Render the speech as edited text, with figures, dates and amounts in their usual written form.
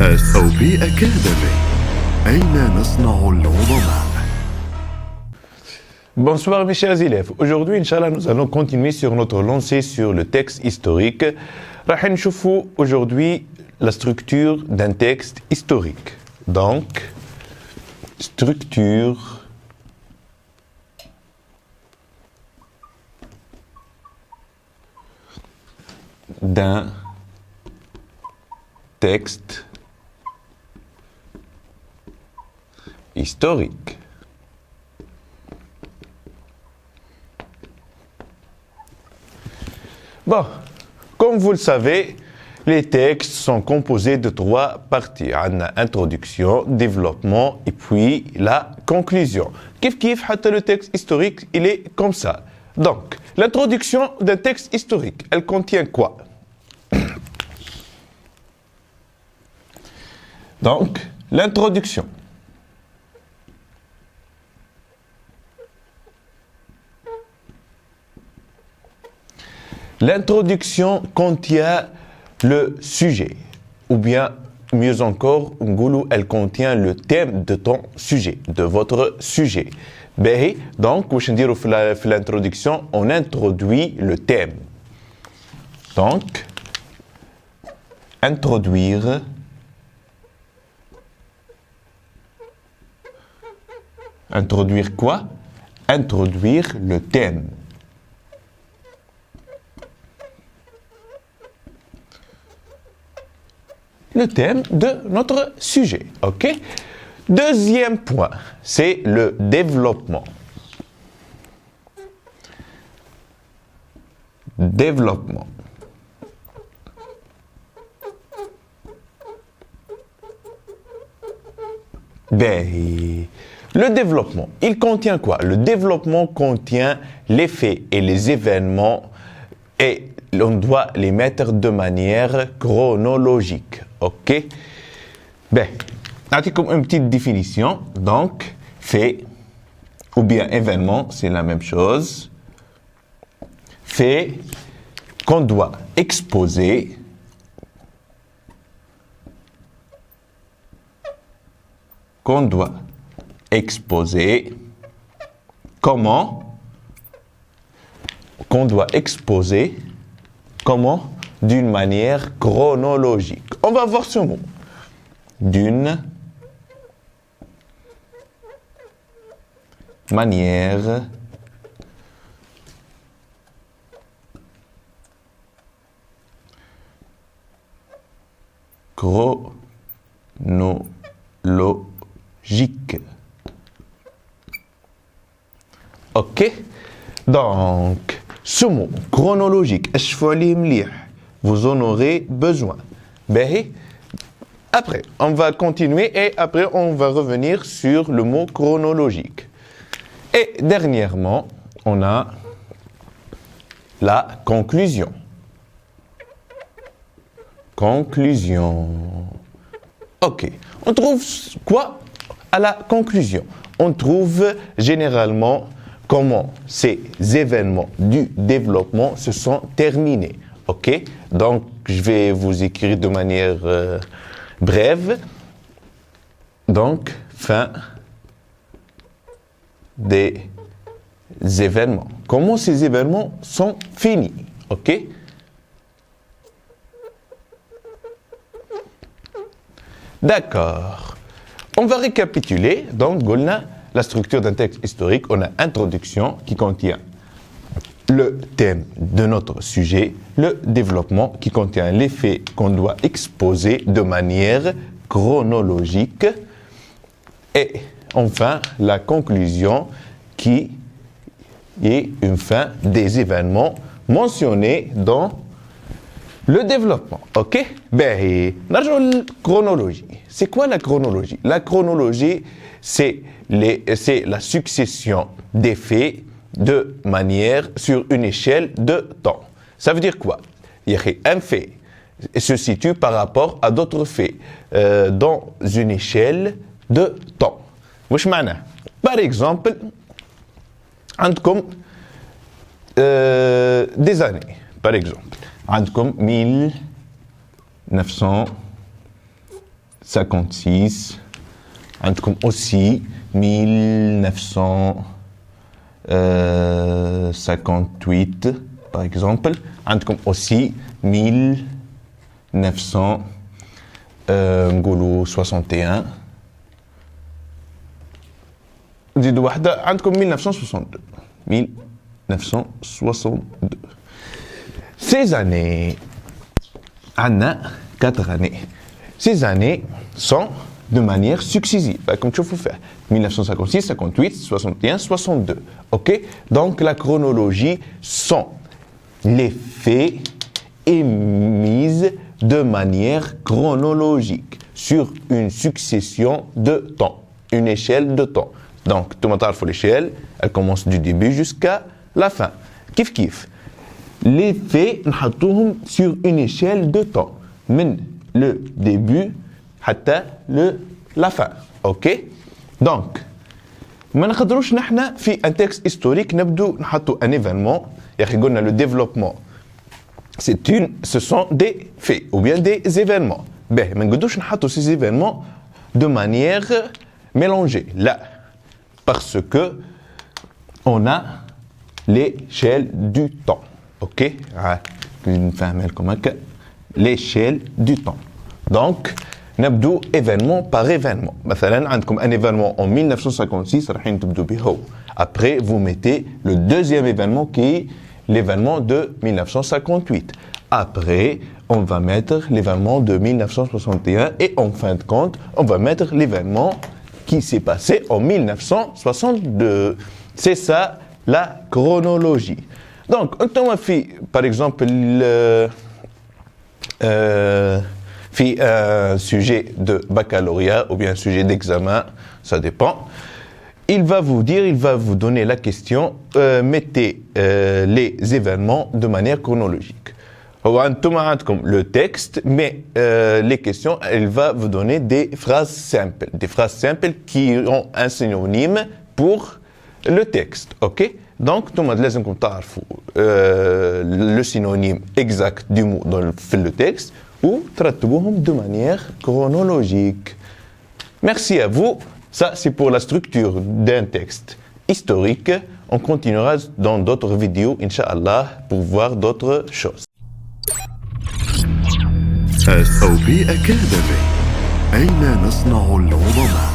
SOP Academy. أين نصنع العظماء. Bonsoir mes chers élèves. Aujourd'hui, Inch'Allah, nous allons continuer sur notre lancée sur le texte historique. راح نشوفوا aujourd'hui la structure d'un texte historique. Donc, structure d'un texte historique. Bon, comme vous le savez, les textes sont composés de trois parties. Introduction, développement et puis la conclusion. Kif, le texte historique, il est comme ça. Donc, l'introduction d'un texte historique, elle contient quoi? Donc, l'introduction. L'introduction contient le sujet, ou bien, mieux encore, elle contient le thème de ton sujet, de votre sujet. Donc, l'introduction, on introduit le thème. Donc, introduire quoi? Introduire le thème. Le thème de notre sujet, ok? Deuxième point, c'est le développement. Développement. Le développement, il contient quoi? Le développement contient les faits et les événements et on doit les mettre de manière chronologique. Ok? Comme une petite définition. Donc, fait ou bien événement, c'est la même chose. Fait qu'on doit exposer. Qu'on doit exposer. Comment? Qu'on doit exposer. Comment? D'une manière chronologique. On va voir ce mot. D'une manière chronologique. Ok? Donc, ce mot chronologique, vous en aurez besoin. Après, on va continuer et après, on va revenir sur le mot chronologique. Et dernièrement, on a la conclusion. Conclusion. Ok. On trouve quoi à la conclusion? On trouve généralement comment ces événements du développement se sont terminés. Ok? Donc, je vais vous écrire de manière brève. Donc, fin des événements. Comment ces événements sont finis? Ok? D'accord. On va récapituler. Donc, on a la structure d'un texte historique. On a introduction qui contient le thème de notre sujet, le développement qui contient les faits qu'on doit exposer de manière chronologique et enfin la conclusion qui est une fin des événements mentionnés dans le développement. Ok? La chronologie. C'est quoi la chronologie? La chronologie, c'est la succession des faits de manière sur une échelle de temps. Ça veut dire quoi? Un fait se situe par rapport à d'autres faits dans une échelle de temps. Par exemple, عندكم des années. Par exemple, عندكم 1900 1956. عندكم aussi 1958 par exemple. عندكم aussi 1961. نزيدوا واحدة عندكم 1962. 1962. Ces années, Anna, 4 années. Ces années sont de manière successive, comme tu peux faire. 1956, 58, 61, 62. Ok? Donc la chronologie sont les faits émis de manière chronologique sur une succession de temps, une échelle de temps. Donc, tout le monde a l'échelle, elle commence du début jusqu'à la fin. Kif kif. Les faits, nous sur une échelle de temps, من le début حتى la fin. Ok? Donc, ما نقدروش نحن في un texte historique نبدو نحطوا un événement. يا أخي قلنا le développement. Ce sont des faits ou bien des événements. Ben, ما نقدروش نحطوا ces événements de manière mélangée. Là. Parce que on a l'échelle du temps. Ok? L'échelle du temps. Donc, نبدو événement par événement. مثلا عندكم un événement en 1956 رايحين تبدو به. Après, vous mettez le deuxième événement qui est l'événement de 1958. Après, on va mettre l'événement de 1961 et en fin de compte, on va mettre l'événement qui s'est passé en 1962. C'est ça la chronologie. Donc, on a fait, par exemple, fait un sujet de baccalauréat ou bien un sujet d'examen, ça dépend. Il va vous donner la question, mettez les événements de manière chronologique. Comme le texte, mais les questions, elle va vous donner des phrases simples qui ont un synonyme pour le texte, ok? Donc, tout le monde laisse le synonyme exact du mot dans le texte ou traitez-vous de manière chronologique. Merci à vous. Ça, c'est pour la structure d'un texte historique. On continuera dans d'autres vidéos, Inch'Allah, pour voir d'autres choses. SOP Academy. أين نصنع العظماء؟